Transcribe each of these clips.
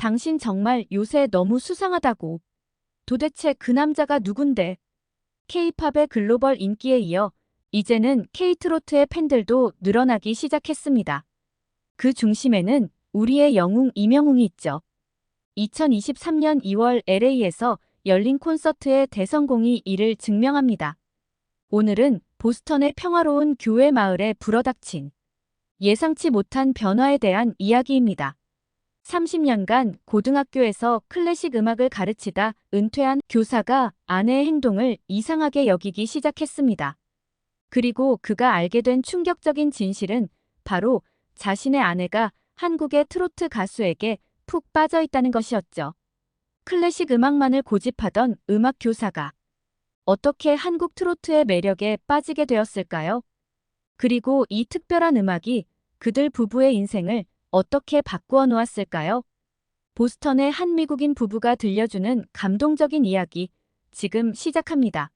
당신 정말 요새 너무 수상하다고. 도대체 그 남자가 누군데? K-팝의 글로벌 인기에 이어 이제는 K-트로트의 팬들도 늘어나기 시작했습니다. 그 중심에는 우리의 영웅 이명웅이 있죠. 2023년 2월 LA에서 열린 콘서트의 대성공이 이를 증명합니다. 오늘은 보스턴의 평화로운 교회 마을에 불어닥친 예상치 못한 변화에 대한 이야기입니다. 30년간 고등학교에서 클래식 음악을 가르치다 은퇴한 교사가 아내의 행동을 이상하게 여기기 시작했습니다. 그리고 그가 알게 된 충격적인 진실은 바로 자신의 아내가 한국의 트로트 가수에게 푹 빠져 있다는 것이었죠. 클래식 음악만을 고집하던 음악 교사가 어떻게 한국 트로트의 매력에 빠지게 되었을까요? 그리고 이 특별한 음악이 그들 부부의 인생을 어떻게 바꾸어 놓았을까요? 보스턴의 한 미국인 부부가 들려주는 감동적인 이야기, 지금 시작합니다.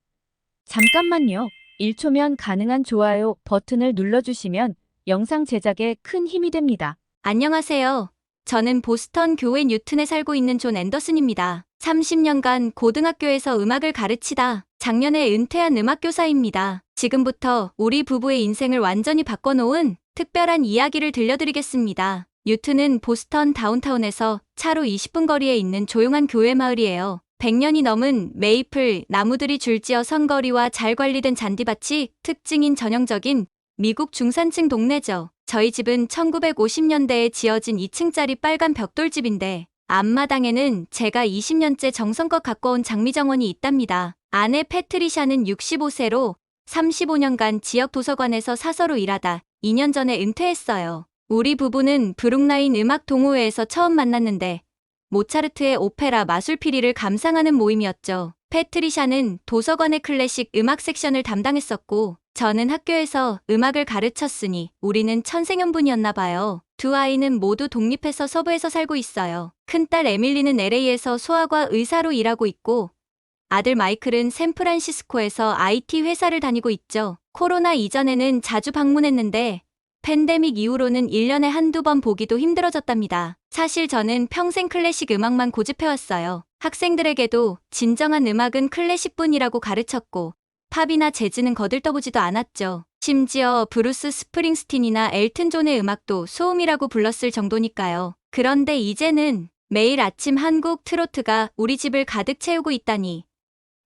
잠깐만요. 1초면 가능한 좋아요 버튼을 눌러주시면 영상 제작에 큰 힘이 됩니다. 안녕하세요. 저는 보스턴 교회 뉴튼에 살고 있는 존 앤더슨입니다. 30년간 고등학교에서 음악을 가르치다 작년에 은퇴한 음악교사입니다. 지금부터 우리 부부의 인생을 완전히 바꿔놓은 특별한 이야기를 들려드리겠습니다. 뉴튼은 보스턴 다운타운에서 차로 20분 거리에 있는 조용한 교회 마을이에요. 100년이 넘은 메이플 나무들이 줄지어 선 거리와 잘 관리된 잔디밭이 특징인 전형적인 미국 중산층 동네죠. 저희 집은 1950년대에 지어진 2층짜리 빨간 벽돌집인데 앞마당에는 제가 20년째 정성껏 가꿔온 장미정원이 있답니다. 아내 패트리샤는 65세로 35년간 지역 도서관에서 사서로 일하다 2년 전에 은퇴했어요. 우리 부부는 브룩라인 음악 동호회에서 처음 만났는데 모차르트의 오페라 마술피리를 감상하는 모임이었죠. 패트리샤는 도서관의 클래식 음악 섹션을 담당했었고 저는 학교에서 음악을 가르쳤으니 우리는 천생연분이었나 봐요. 두 아이는 모두 독립해서 서부에서 살고 있어요. 큰딸 에밀리는 LA에서 소아과 의사로 일하고 있고 아들 마이클은 샌프란시스코에서 IT 회사를 다니고 있죠. 코로나 이전에는 자주 방문했는데 팬데믹 이후로는 1년에 한두 번 보기도 힘들어졌답니다. 사실 저는 평생 클래식 음악만 고집해왔어요. 학생들에게도 진정한 음악은 클래식뿐이라고 가르쳤고 팝이나 재즈는 거들떠보지도 않았죠. 심지어 브루스 스프링스틴이나 엘튼 존의 음악도 소음이라고 불렀을 정도니까요. 그런데 이제는 매일 아침 한국 트로트가 우리 집을 가득 채우고 있다니.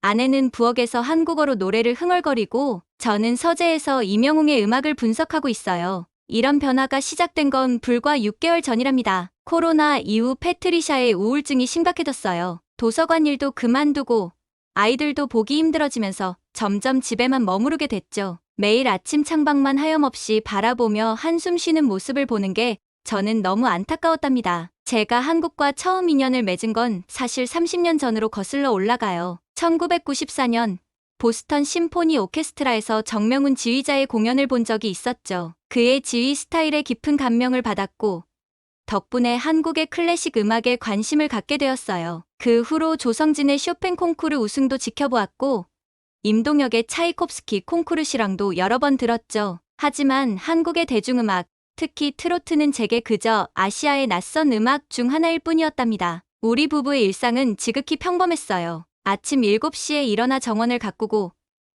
아내는 부엌에서 한국어로 노래를 흥얼거리고 저는 서재에서 이명웅의 음악을 분석하고 있어요. 이런 변화가 시작된 건 불과 6개월 전이랍니다. 코로나 이후 패트리샤의 우울증이 심각해졌어요. 도서관 일도 그만두고 아이들도 보기 힘들어지면서 점점 집에만 머무르게 됐죠. 매일 아침 창밖만 하염없이 바라보며 한숨 쉬는 모습을 보는 게 저는 너무 안타까웠답니다. 제가 한국과 처음 인연을 맺은 건 사실 30년 전으로 거슬러 올라가요. 1994년 보스턴 심포니 오케스트라에서 정명훈 지휘자의 공연을 본 적이 있었죠. 그의 지휘 스타일에 깊은 감명을 받았고 덕분에 한국의 클래식 음악에 관심을 갖게 되었어요. 그 후로 조성진의 쇼팽 콩쿠르 우승도 지켜보았고 임동혁의 차이콥스키 콩쿠르 실황도 여러 번 들었죠. 하지만 한국의 대중음악, 특히 트로트는 제게 그저 아시아의 낯선 음악 중 하나일 뿐이었답니다. 우리 부부의 일상은 지극히 평범했어요. 아침 7시에 일어나 정원을 가꾸고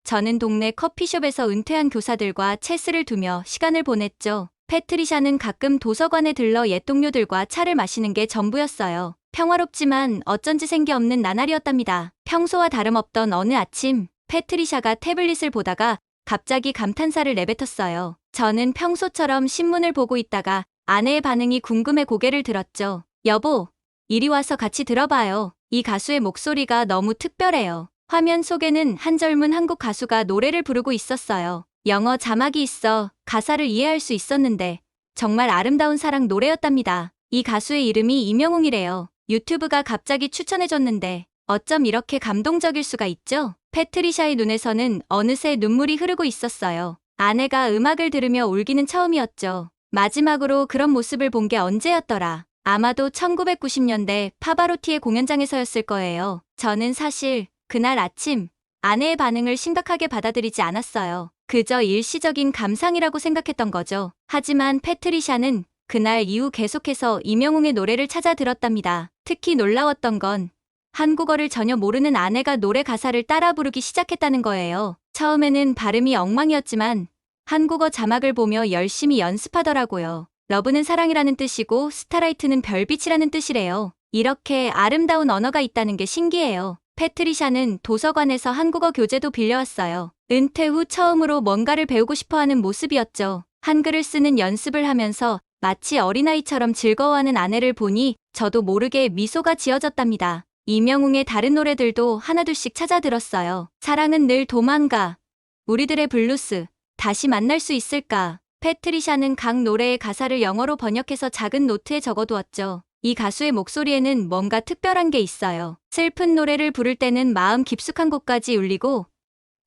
저는 동네 커피숍에서 은퇴한 교사들과 체스를 두며 시간을 보냈죠. 패트리샤는 가끔 도서관에 들러 옛 동료들과 차를 마시는 게 전부였어요. 평화롭지만 어쩐지 생기 없는 나날이었답니다. 평소와 다름없던 어느 아침 패트리샤가 태블릿을 보다가 갑자기 감탄사를 내뱉었어요. 저는 평소처럼 신문을 보고 있다가 아내의 반응이 궁금해 고개를 들었죠. 여보, 이리 와서 같이 들어봐요. 이 가수의 목소리가 너무 특별해요. 화면 속에는 한 젊은 한국 가수가 노래를 부르고 있었어요. 영어 자막이 있어 가사를 이해할 수 있었는데 정말 아름다운 사랑 노래였답니다. 이 가수의 이름이 이명웅이래요. 유튜브가 갑자기 추천해줬는데 어쩜 이렇게 감동적일 수가 있죠? 패트리샤의 눈에서는 어느새 눈물이 흐르고 있었어요. 아내가 음악을 들으며 울기는 처음이었죠. 마지막으로 그런 모습을 본 게 언제였더라. 아마도 1990년대 파바로티의 공연장에서였을 거예요. 저는 사실 그날 아침 아내의 반응을 심각하게 받아들이지 않았어요. 그저 일시적인 감상이라고 생각했던 거죠. 하지만 패트리샤는 그날 이후 계속해서 이명웅의 노래를 찾아 들었답니다. 특히 놀라웠던 건 한국어를 전혀 모르는 아내가 노래 가사를 따라 부르기 시작했다는 거예요. 처음에는 발음이 엉망이었지만 한국어 자막을 보며 열심히 연습하더라고요. 러브는 사랑이라는 뜻이고 스타라이트는 별빛이라는 뜻이래요. 이렇게 아름다운 언어가 있다는 게 신기해요. 패트리샤는 도서관에서 한국어 교재도 빌려왔어요. 은퇴 후 처음으로 뭔가를 배우고 싶어하는 모습이었죠. 한글을 쓰는 연습을 하면서 마치 어린아이처럼 즐거워하는 아내를 보니 저도 모르게 미소가 지어졌답니다. 이명웅의 다른 노래들도 하나둘씩 찾아 들었어요. 사랑은 늘 도망가, 우리들의 블루스, 다시 만날 수 있을까. 패트리샤는 각 노래의 가사를 영어로 번역해서 작은 노트에 적어두었죠. 이 가수의 목소리에는 뭔가 특별한 게 있어요. 슬픈 노래를 부를 때는 마음 깊숙한 곳까지 울리고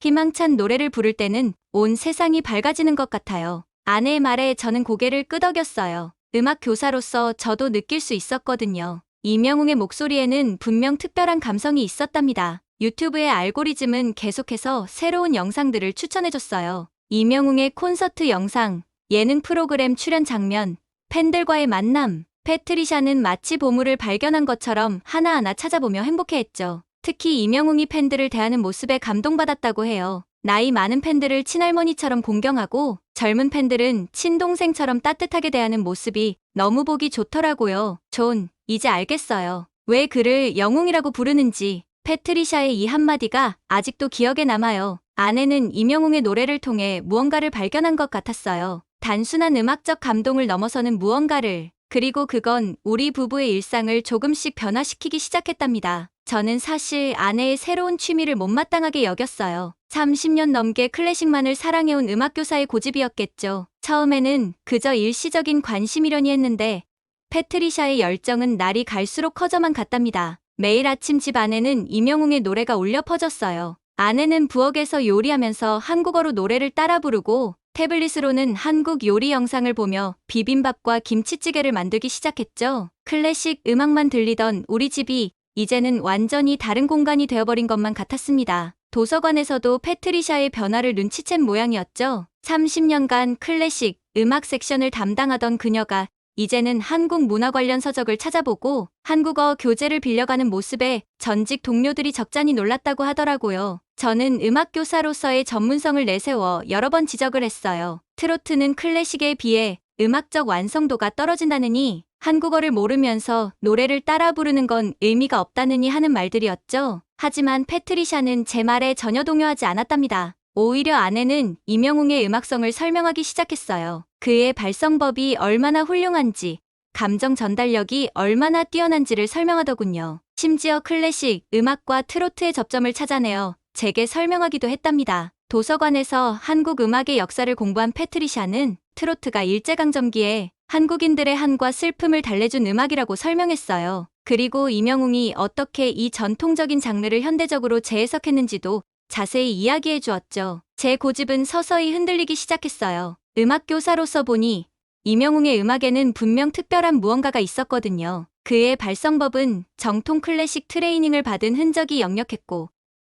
희망찬 노래를 부를 때는 온 세상이 밝아지는 것 같아요. 아내의 말에 저는 고개를 끄덕였어요. 음악 교사로서 저도 느낄 수 있었거든요. 이명웅의 목소리에는 분명 특별한 감성이 있었답니다. 유튜브의 알고리즘은 계속해서 새로운 영상들을 추천해줬어요. 이명웅의 콘서트 영상, 예능 프로그램 출연 장면, 팬들과의 만남. 패트리샤는 마치 보물을 발견한 것처럼 하나하나 찾아보며 행복해했죠. 특히 이명웅이 팬들을 대하는 모습에 감동받았다고 해요. 나이 많은 팬들을 친할머니처럼 공경하고 젊은 팬들은 친동생처럼 따뜻하게 대하는 모습이 너무 보기 좋더라고요. 존, 이제 알겠어요. 왜 그를 영웅이라고 부르는지. 패트리샤의 이 한마디가 아직도 기억에 남아요. 아내는 이명웅의 노래를 통해 무언가를 발견한 것 같았어요. 단순한 음악적 감동을 넘어서는 무언가를. 그리고 그건 우리 부부의 일상을 조금씩 변화시키기 시작했답니다. 저는 사실 아내의 새로운 취미를 못마땅하게 여겼어요. 30년 넘게 클래식만을 사랑해온 음악교사의 고집이었겠죠. 처음에는 그저 일시적인 관심이려니 했는데 패트리샤의 열정은 날이 갈수록 커져만 갔답니다. 매일 아침 집 안에는 이명웅의 노래가 울려 퍼졌어요. 아내는 부엌에서 요리하면서 한국어로 노래를 따라 부르고 태블릿으로는 한국 요리 영상을 보며 비빔밥과 김치찌개를 만들기 시작했죠. 클래식 음악만 들리던 우리 집이 이제는 완전히 다른 공간이 되어버린 것만 같았습니다. 도서관에서도 패트리샤의 변화를 눈치챈 모양이었죠. 30년간 클래식 음악 섹션을 담당하던 그녀가 이제는 한국 문화 관련 서적을 찾아보고 한국어 교재를 빌려가는 모습에 전직 동료들이 적잖이 놀랐다고 하더라고요. 저는 음악 교사로서의 전문성을 내세워 여러 번 지적을 했어요. 트로트는 클래식에 비해 음악적 완성도가 떨어진다느니 한국어를 모르면서 노래를 따라 부르는 건 의미가 없다느니 하는 말들이었죠. 하지만 패트리샤는 제 말에 전혀 동요하지 않았답니다. 오히려 아내는 이명웅의 음악성을 설명하기 시작했어요. 그의 발성법이 얼마나 훌륭한지, 감정 전달력이 얼마나 뛰어난지를 설명하더군요. 심지어 클래식 음악과 트로트의 접점을 찾아내어 제게 설명하기도 했답니다. 도서관에서 한국 음악의 역사를 공부한 패트리샤는 트로트가 일제강점기에 한국인들의 한과 슬픔을 달래준 음악이라고 설명했어요. 그리고 이명웅이 어떻게 이 전통적인 장르를 현대적으로 재해석했는지도 자세히 이야기해 주었죠. 제 고집은 서서히 흔들리기 시작했어요. 음악 교사로서 보니 이명웅의 음악에는 분명 특별한 무언가가 있었거든요. 그의 발성법은 정통 클래식 트레이닝을 받은 흔적이 역력했고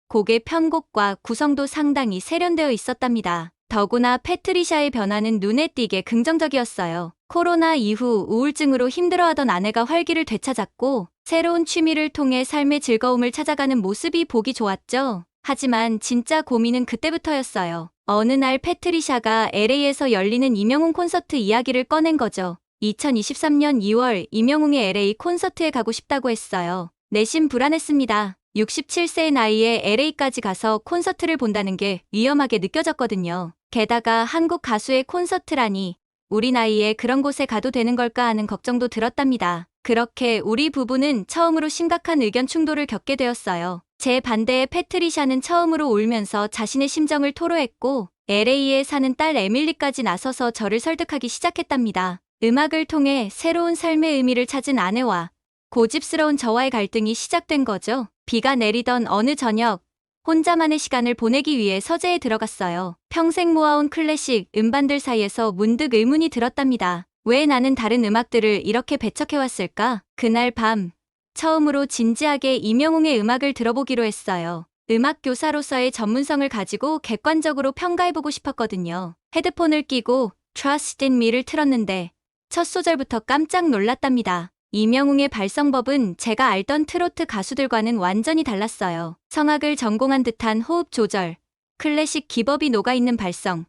곡의 편곡과 구성도 상당히 세련되어 있었답니다. 더구나 패트리샤의 변화는 눈에 띄게 긍정적이었어요. 코로나 이후 우울증으로 힘들어하던 아내가 활기를 되찾았고 새로운 취미를 통해 삶의 즐거움을 찾아가는 모습이 보기 좋았죠. 하지만 진짜 고민은 그때부터였어요. 어느 날 패트리샤가 LA에서 열리는 이명웅 콘서트 이야기를 꺼낸 거죠. 2023년 2월 이명웅의 LA 콘서트에 가고 싶다고 했어요. 내심 불안했습니다. 67세의 나이에 LA까지 가서 콘서트를 본다는 게 위험하게 느껴졌거든요. 게다가 한국 가수의 콘서트라니 우리 나이에 그런 곳에 가도 되는 걸까 하는 걱정도 들었답니다. 그렇게 우리 부부는 처음으로 심각한 의견 충돌을 겪게 되었어요. 제 반대에 패트리샤는 처음으로 울면서 자신의 심정을 토로했고 LA에 사는 딸 에밀리까지 나서서 저를 설득하기 시작했답니다. 음악을 통해 새로운 삶의 의미를 찾은 아내와 고집스러운 저와의 갈등이 시작된 거죠. 비가 내리던 어느 저녁, 혼자만의 시간을 보내기 위해 서재에 들어갔어요. 평생 모아온 클래식 음반들 사이에서 문득 의문이 들었답니다. 왜 나는 다른 음악들을 이렇게 배척해왔을까? 그날 밤, 처음으로 진지하게 이명웅의 음악을 들어보기로 했어요. 음악 교사로서의 전문성을 가지고 객관적으로 평가해보고 싶었거든요. 헤드폰을 끼고 Trust in Me를 틀었는데 첫 소절부터 깜짝 놀랐답니다. 이명웅의 발성법은 제가 알던 트로트 가수들과는 완전히 달랐어요. 성악을 전공한 듯한 호흡 조절, 클래식 기법이 녹아있는 발성,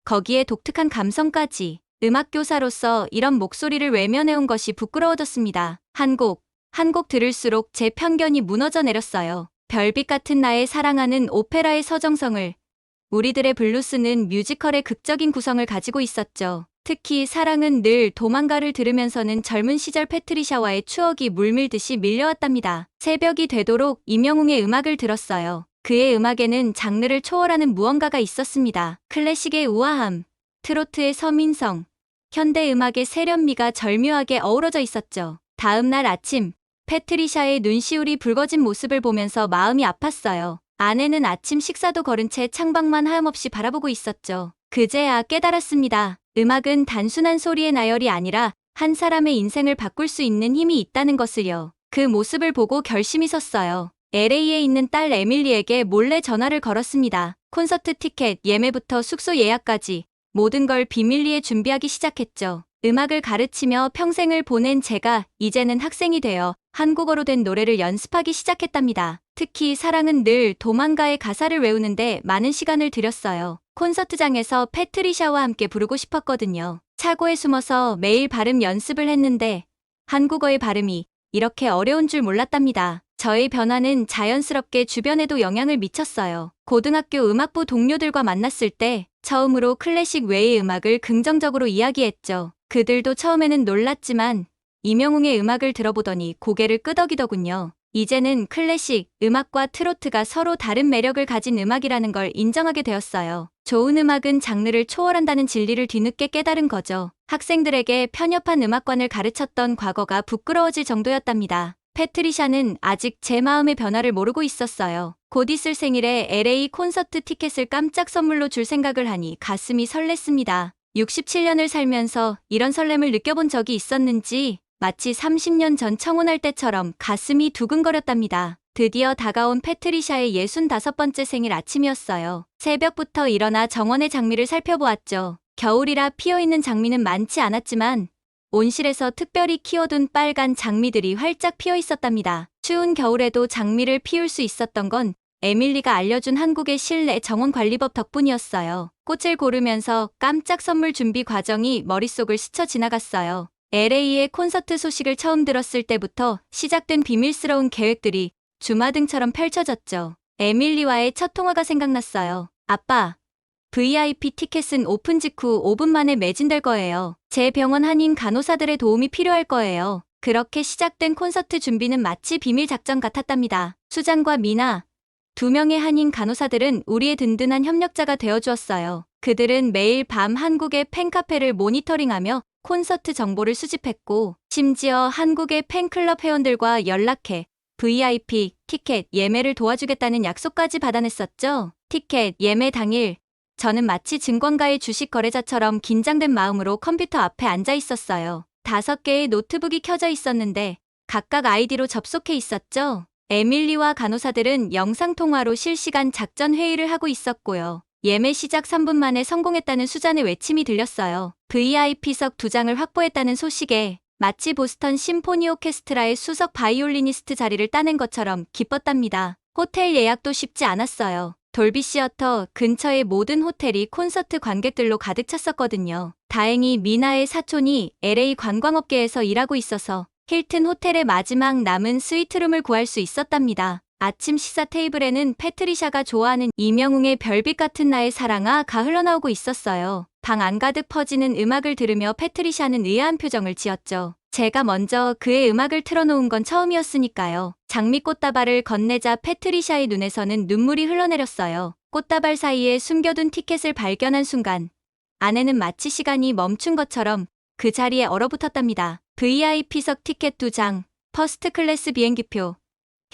거기에 독특한 감성까지. 음악교사로서 이런 목소리를 외면해온 것이 부끄러워졌습니다. 한 곡 들을수록 제 편견이 무너져 내렸어요. 별빛 같은 나의 사랑하는 오페라의 서정성을, 우리들의 블루스는 뮤지컬의 극적인 구성을 가지고 있었죠. 특히 사랑은 늘 도망가를 들으면서는 젊은 시절 패트리샤와의 추억이 물밀듯이 밀려왔답니다. 새벽이 되도록 이명웅의 음악을 들었어요. 그의 음악에는 장르를 초월하는 무언가가 있었습니다. 클래식의 우아함, 트로트의 서민성, 현대 음악의 세련미가 절묘하게 어우러져 있었죠. 다음 날 아침, 패트리샤의 눈시울이 붉어진 모습을 보면서 마음이 아팠어요. 아내는 아침 식사도 거른 채 창밖만 하염없이 바라보고 있었죠. 그제야 깨달았습니다. 음악은 단순한 소리의 나열이 아니라 한 사람의 인생을 바꿀 수 있는 힘이 있다는 것을요. 그 모습을 보고 결심이 섰어요. LA에 있는 딸 에밀리에게 몰래 전화를 걸었습니다. 콘서트 티켓 예매부터 숙소 예약까지 모든 걸 비밀리에 준비하기 시작했죠. 음악을 가르치며 평생을 보낸 제가 이제는 학생이 되어 한국어로 된 노래를 연습하기 시작했답니다. 특히 사랑은 늘 도망가의 가사를 외우는데 많은 시간을 들였어요. 콘서트장에서 패트리샤와 함께 부르고 싶었거든요. 차고에 숨어서 매일 발음 연습을 했는데 한국어의 발음이 이렇게 어려운 줄 몰랐답니다. 저의 변화는 자연스럽게 주변에도 영향을 미쳤어요. 고등학교 음악부 동료들과 만났을 때 처음으로 클래식 외의 음악을 긍정적으로 이야기했죠. 그들도 처음에는 놀랐지만 이명웅의 음악을 들어보더니 고개를 끄덕이더군요. 이제는 클래식 음악과 트로트가 서로 다른 매력을 가진 음악이라는 걸 인정하게 되었어요. 좋은 음악은 장르를 초월한다는 진리를 뒤늦게 깨달은 거죠. 학생들에게 편협한 음악관을 가르쳤던 과거가 부끄러워질 정도였답니다. 패트리샤는 아직 제 마음의 변화를 모르고 있었어요. 곧 있을 생일에 LA 콘서트 티켓을 깜짝 선물로 줄 생각을 하니 가슴이 설렜습니다. 67년을 살면서 이런 설렘을 느껴본 적이 있었는지 마치 30년 전 청혼할 때처럼 가슴이 두근거렸답니다. 드디어 다가온 패트리샤의 65번째 생일 아침이었어요. 새벽부터 일어나 정원의 장미를 살펴보았죠. 겨울이라 피어있는 장미는 많지 않았지만 온실에서 특별히 키워둔 빨간 장미들이 활짝 피어 있었답니다. 추운 겨울에도 장미를 피울 수 있었던 건 에밀리가 알려준 한국의 실내 정원 관리법 덕분이었어요. 꽃을 고르면서 깜짝 선물 준비 과정이 머릿속을 스쳐 지나갔어요. LA의 콘서트 소식을 처음 들었을 때부터 시작된 비밀스러운 계획들이 주마등처럼 펼쳐졌죠. 에밀리와의 첫 통화가 생각났어요. 아빠, VIP 티켓은 오픈 직후 5분 만에 매진될 거예요. 제 병원 한인 간호사들의 도움이 필요할 거예요. 그렇게 시작된 콘서트 준비는 마치 비밀 작전 같았답니다. 수장과 미나, 2명의 한인 간호사들은 우리의 든든한 협력자가 되어주었어요. 그들은 매일 밤 한국의 팬카페를 모니터링하며 콘서트 정보를 수집했고 심지어 한국의 팬클럽 회원들과 연락해 VIP 티켓 예매를 도와주겠다는 약속까지 받아냈었죠. 티켓 예매 당일 저는 마치 증권가의 주식 거래자처럼 긴장된 마음으로 컴퓨터 앞에 앉아 있었어요. 5개의 노트북이 켜져 있었는데 각각 아이디로 접속해 있었죠. 에밀리와 간호사들은 영상통화로 실시간 작전 회의를 하고 있었고요. 예매 시작 3분 만에 성공했다는 수잔의 외침이 들렸어요. VIP석 2장을 확보했다는 소식에 마치 보스턴 심포니 오케스트라의 수석 바이올리니스트 자리를 따낸 것처럼 기뻤답니다. 호텔 예약도 쉽지 않았어요. 돌비 시어터 근처의 모든 호텔이 콘서트 관객들로 가득 찼었거든요. 다행히 미나의 사촌이 LA 관광업계에서 일하고 있어서 힐튼 호텔의 마지막 남은 스위트룸을 구할 수 있었답니다. 아침 식사 테이블에는 패트리샤가 좋아하는 이명웅의 별빛 같은 나의 사랑아가 흘러나오고 있었어요. 방 안가득 퍼지는 음악을 들으며 패트리샤는 의아한 표정을 지었죠. 제가 먼저 그의 음악을 틀어놓은 건 처음이었으니까요. 장미꽃다발을 건네자 패트리샤의 눈에서는 눈물이 흘러내렸어요. 꽃다발 사이에 숨겨둔 티켓을 발견한 순간 아내는 마치 시간이 멈춘 것처럼 그 자리에 얼어붙었답니다. VIP석 티켓 2장, 퍼스트 클래스 비행기표,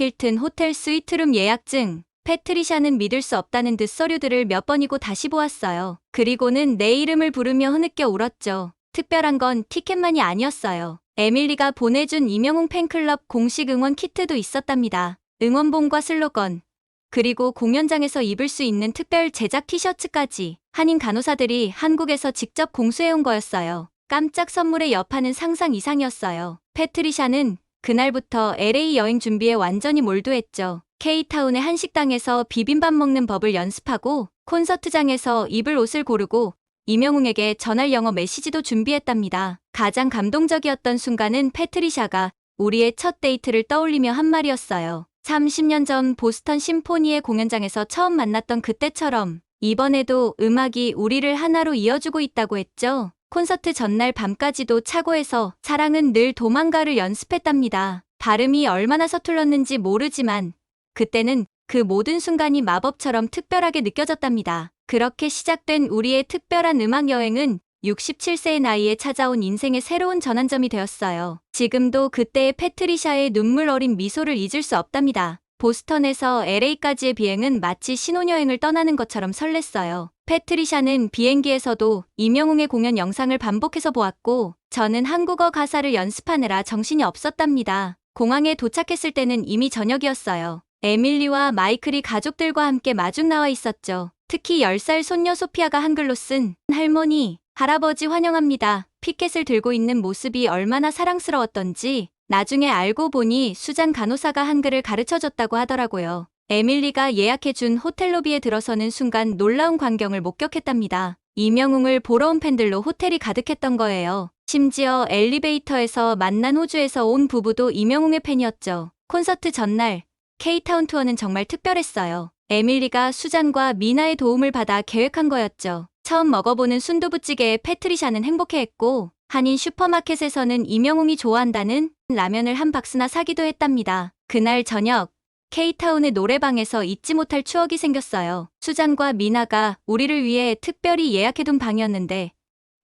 힐튼 호텔 스위트룸 예약증. 패트리샤는 믿을 수 없다는 듯 서류들을 몇 번이고 다시 보았어요. 그리고는 내 이름을 부르며 흐느껴 울었죠. 특별한 건 티켓만이 아니었어요. 에밀리가 보내준 이명웅 팬클럽 공식 응원 키트도 있었답니다. 응원봉과 슬로건, 그리고 공연장에서 입을 수 있는 특별 제작 티셔츠까지 한인 간호사들이 한국에서 직접 공수해온 거였어요. 깜짝 선물의 여파는 상상 이상이었어요. 패트리샤는 그날부터 LA 여행 준비에 완전히 몰두했죠. K타운의 한 식당에서 비빔밥 먹는 법을 연습하고 콘서트장에서 입을 옷을 고르고 이명웅에게 전할 영어 메시지도 준비했답니다. 가장 감동적이었던 순간은 패트리샤가 우리의 첫 데이트를 떠올리며 한 말이었어요. 30년 전 보스턴 심포니의 공연장에서 처음 만났던 그때처럼 이번에도 음악이 우리를 하나로 이어주고 있다고 했죠. 콘서트 전날 밤까지도 차고에서 사랑은 늘 도망가를 연습했답니다. 발음이 얼마나 서툴렀는지 모르지만 그때는 그 모든 순간이 마법처럼 특별하게 느껴졌답니다. 그렇게 시작된 우리의 특별한 음악 여행은 67세의 나이에 찾아온 인생의 새로운 전환점이 되었어요. 지금도 그때의 패트리샤의 눈물 어린 미소를 잊을 수 없답니다. 보스턴에서 LA까지의 비행은 마치 신혼여행을 떠나는 것처럼 설렜어요. 패트리샤는 비행기에서도 이명웅의 공연 영상을 반복해서 보았고 저는 한국어 가사를 연습하느라 정신이 없었답니다. 공항에 도착했을 때는 이미 저녁이었어요. 에밀리와 마이클이 가족들과 함께 마중 나와 있었죠. 특히 10살 손녀 소피아가 한글로 쓴 할머니, 할아버지 환영합니다. 피켓을 들고 있는 모습이 얼마나 사랑스러웠던지 나중에 알고 보니 수잔 간호사가 한글을 가르쳐줬다고 하더라고요. 에밀리가 예약해준 호텔 로비에 들어서는 순간 놀라운 광경을 목격했답니다. 이명웅을 보러 온 팬들로 호텔이 가득했던 거예요. 심지어 엘리베이터에서 만난 호주에서 온 부부도 이명웅의 팬이었죠. 콘서트 전날 K타운 투어는 정말 특별했어요. 에밀리가 수잔과 미나의 도움을 받아 계획한 거였죠. 처음 먹어보는 순두부찌개에 패트리샤는 행복해했고 한인 슈퍼마켓에서는 이명웅이 좋아한다는 라면을 한 박스나 사기도 했답니다. 그날 저녁 K타운의 노래방에서 잊지 못할 추억이 생겼어요. 수잔과 미나가 우리를 위해 특별히 예약해둔 방이었는데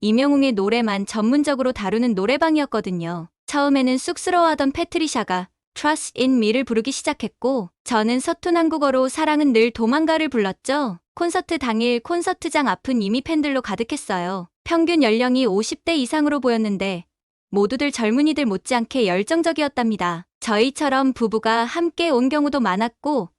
이명웅의 노래만 전문적으로 다루는 노래방이었거든요. 처음에는 쑥스러워하던 패트리샤가 Trust in me를 부르기 시작했고 저는 서툰 한국어로 사랑은 늘 도망가를 불렀죠. 콘서트 당일 콘서트장 앞은 이미 팬들로 가득했어요. 평균 연령이 50대 이상으로 보였는데 모두들 젊은이들 못지않게 열정적이었답니다. 저희처럼 부부가 함께 온 경우도 많았고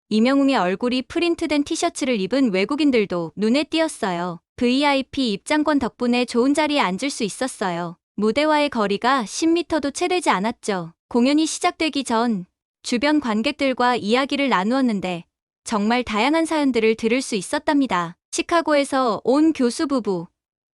이명웅의 얼굴이 프린트된 티셔츠를 입은 외국인들도 눈에 띄었어요. VIP 입장권 덕분에 좋은 자리에 앉을 수 있었어요. 무대와의 거리가 10m도 채 되지 않았죠. 공연이 시작되기 전 주변 관객들과 이야기를 나누었는데 정말 다양한 사연들을 들을 수 있었답니다. 시카고에서 온 교수 부부,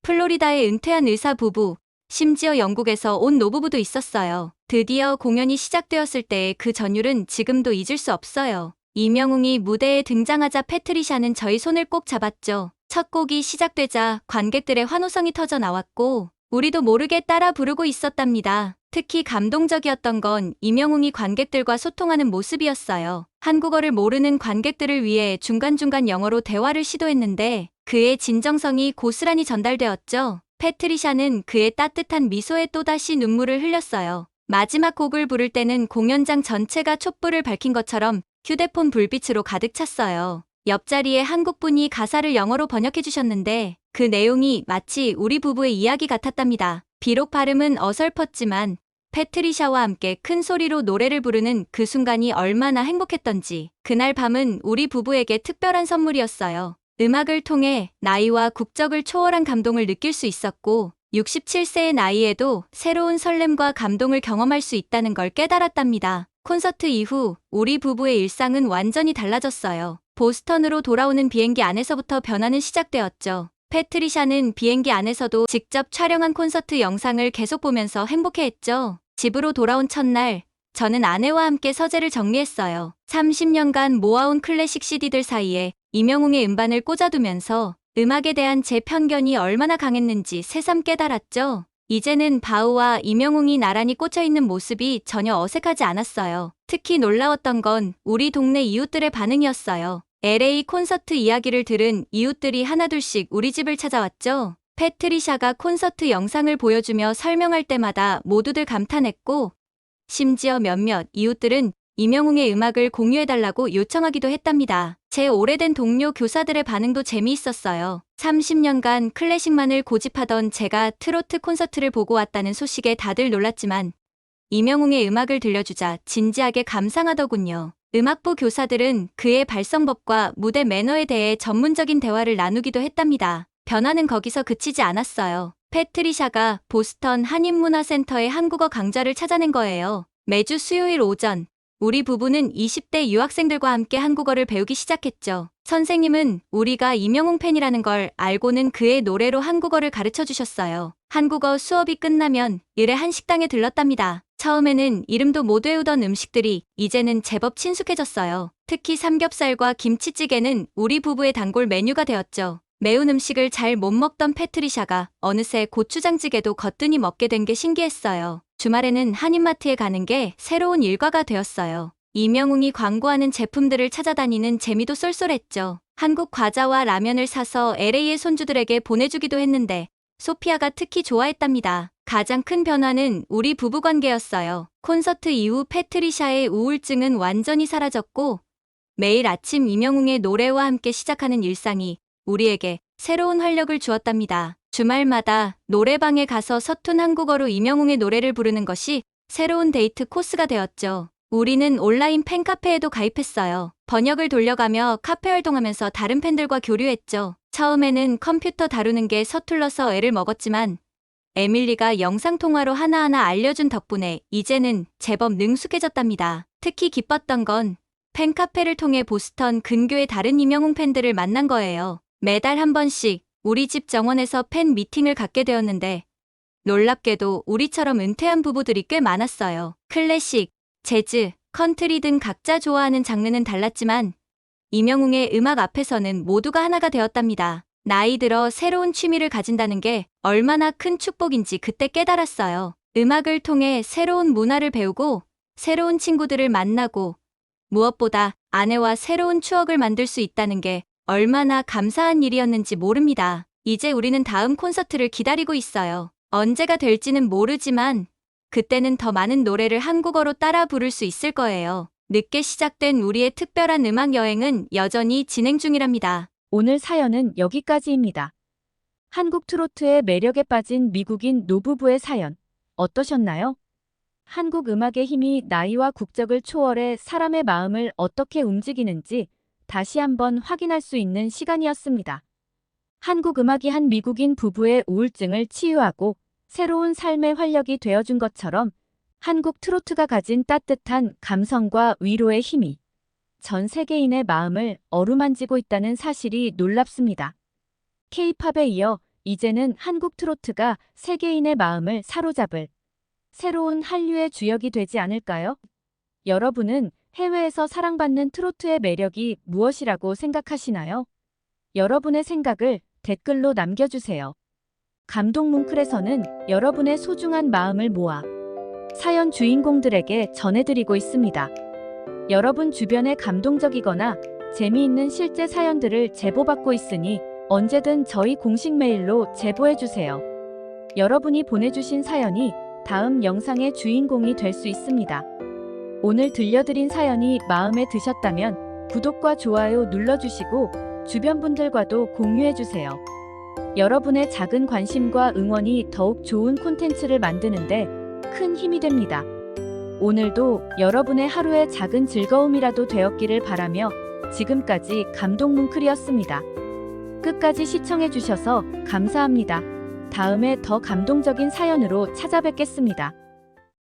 플로리다에 은퇴한 의사 부부, 심지어 영국에서 온 노부부도 있었어요. 드디어 공연이 시작되었을 때의 그 전율은 지금도 잊을 수 없어요. 이명웅이 무대에 등장하자 패트리샤는 저희 손을 꼭 잡았죠. 첫 곡이 시작되자 관객들의 환호성이 터져 나왔고 우리도 모르게 따라 부르고 있었답니다. 특히 감동적이었던 건 이명웅이 관객들과 소통하는 모습이었어요. 한국어를 모르는 관객들을 위해 중간중간 영어로 대화를 시도했는데 그의 진정성이 고스란히 전달되었죠. 패트리샤는 그의 따뜻한 미소에 또다시 눈물을 흘렸어요. 마지막 곡을 부를 때는 공연장 전체가 촛불을 밝힌 것처럼 휴대폰 불빛으로 가득 찼어요. 옆자리에 한국분이 가사를 영어로 번역해 주셨는데 그 내용이 마치 우리 부부의 이야기 같았답니다. 비록 발음은 어설펐지만 패트리샤와 함께 큰 소리로 노래를 부르는 그 순간이 얼마나 행복했던지 그날 밤은 우리 부부에게 특별한 선물이었어요. 음악을 통해 나이와 국적을 초월한 감동을 느낄 수 있었고 67세의 나이에도 새로운 설렘과 감동을 경험할 수 있다는 걸 깨달았답니다. 콘서트 이후 우리 부부의 일상은 완전히 달라졌어요. 보스턴으로 돌아오는 비행기 안에서부터 변화는 시작되었죠. 패트리샤는 비행기 안에서도 직접 촬영한 콘서트 영상을 계속 보면서 행복해했죠. 집으로 돌아온 첫날, 저는 아내와 함께 서재를 정리했어요. 30년간 모아온 클래식 CD들 사이에 이명웅의 음반을 꽂아두면서 음악에 대한 제 편견이 얼마나 강했는지 새삼 깨달았죠. 이제는 바우와 이명웅이 나란히 꽂혀있는 모습이 전혀 어색하지 않았어요. 특히 놀라웠던 건 우리 동네 이웃들의 반응이었어요. LA 콘서트 이야기를 들은 이웃들이 하나둘씩 우리 집을 찾아왔죠. 패트리샤가 콘서트 영상을 보여주며 설명할 때마다 모두들 감탄했고 심지어 몇몇 이웃들은 이명웅의 음악을 공유해달라고 요청하기도 했답니다. 제 오래된 동료 교사들의 반응도 재미있었어요. 30년간 클래식만을 고집하던 제가 트로트 콘서트를 보고 왔다는 소식에 다들 놀랐지만 이명웅의 음악을 들려주자 진지하게 감상하더군요. 음악부 교사들은 그의 발성법과 무대 매너에 대해 전문적인 대화를 나누기도 했답니다. 변화는 거기서 그치지 않았어요. 패트리샤가 보스턴 한인문화센터의 한국어 강좌를 찾아낸 거예요. 매주 수요일 오전, 우리 부부는 20대 유학생들과 함께 한국어를 배우기 시작했죠. 선생님은 우리가 임영웅 팬이라는 걸 알고는 그의 노래로 한국어를 가르쳐 주셨어요. 한국어 수업이 끝나면 을의 한 식당에 들렀답니다. 처음에는 이름도 못 외우던 음식들이 이제는 제법 친숙해졌어요. 특히 삼겹살과 김치찌개는 우리 부부의 단골 메뉴가 되었죠. 매운 음식을 잘 못 먹던 패트리샤가 어느새 고추장찌개도 거뜬히 먹게 된 게 신기했어요. 주말에는 한인마트에 가는 게 새로운 일과가 되었어요. 임영웅이 광고하는 제품들을 찾아다니는 재미도 쏠쏠했죠. 한국 과자와 라면을 사서 LA의 손주들에게 보내주기도 했는데 소피아가 특히 좋아했답니다. 가장 큰 변화는 우리 부부 관계였어요. 콘서트 이후 패트리샤의 우울증은 완전히 사라졌고 매일 아침 임영웅의 노래와 함께 시작하는 일상이 우리에게 새로운 활력을 주었답니다. 주말마다 노래방에 가서 서툰 한국어로 임영웅의 노래를 부르는 것이 새로운 데이트 코스가 되었죠. 우리는 온라인 팬카페에도 가입했어요. 번역을 돌려가며 카페 활동하면서 다른 팬들과 교류했죠. 처음에는 컴퓨터 다루는 게 서툴러서 애를 먹었지만 에밀리가 영상통화로 하나하나 알려준 덕분에 이제는 제법 능숙해졌답니다. 특히 기뻤던 건 팬카페를 통해 보스턴 근교의 다른 임영웅 팬들을 만난 거예요. 매달 한 번씩 우리 집 정원에서 팬 미팅을 갖게 되었는데 놀랍게도 우리처럼 은퇴한 부부들이 꽤 많았어요. 클래식, 재즈, 컨트리 등 각자 좋아하는 장르는 달랐지만 임영웅의 음악 앞에서는 모두가 하나가 되었답니다. 나이 들어 새로운 취미를 가진다는 게 얼마나 큰 축복인지 그때 깨달았어요. 음악을 통해 새로운 문화를 배우고 새로운 친구들을 만나고 무엇보다 아내와 새로운 추억을 만들 수 있다는 게 얼마나 감사한 일이었는지 모릅니다. 이제 우리는 다음 콘서트를 기다리고 있어요. 언제가 될지는 모르지만 그때는 더 많은 노래를 한국어로 따라 부를 수 있을 거예요. 늦게 시작된 우리의 특별한 음악 여행은 여전히 진행 중이랍니다. 오늘 사연은 여기까지입니다. 한국 트로트의 매력에 빠진 미국인 노부부의 사연 어떠셨나요? 한국 음악의 힘이 나이와 국적을 초월해 사람의 마음을 어떻게 움직이는지 다시 한번 확인할 수 있는 시간이었습니다. 한국 음악이 한 미국인 부부의 우울증을 치유하고 새로운 삶의 활력이 되어준 것처럼 한국 트로트가 가진 따뜻한 감성과 위로의 힘이 전 세계인의 마음을 어루만지고 있다는 사실이 놀랍습니다. K-팝에 이어 이제는 한국 트로트가 세계인의 마음을 사로잡을 새로운 한류의 주역이 되지 않을까요? 여러분은 해외에서 사랑받는 트로트의 매력이 무엇이라고 생각하시나요? 여러분의 생각을 댓글로 남겨주세요. 감동 뭉클에서는 여러분의 소중한 마음을 모아 사연 주인공들에게 전해드리고 있습니다. 여러분 주변에 감동적이거나 재미있는 실제 사연들을 제보받고 있으니 언제든 저희 공식 메일로 제보해주세요. 여러분이 보내주신 사연이 다음 영상의 주인공이 될 수 있습니다. 오늘 들려드린 사연이 마음에 드셨다면 구독과 좋아요 눌러주시고 주변 분들과도 공유해주세요. 여러분의 작은 관심과 응원이 더욱 좋은 콘텐츠를 만드는데 큰 힘이 됩니다. 오늘도 여러분의 하루의 작은 즐거움이라도 되었기를 바라며 지금까지 감동 뭉클이었습니다. 끝까지 시청해주셔서 감사합니다. 다음에 더 감동적인 사연으로 찾아뵙겠습니다.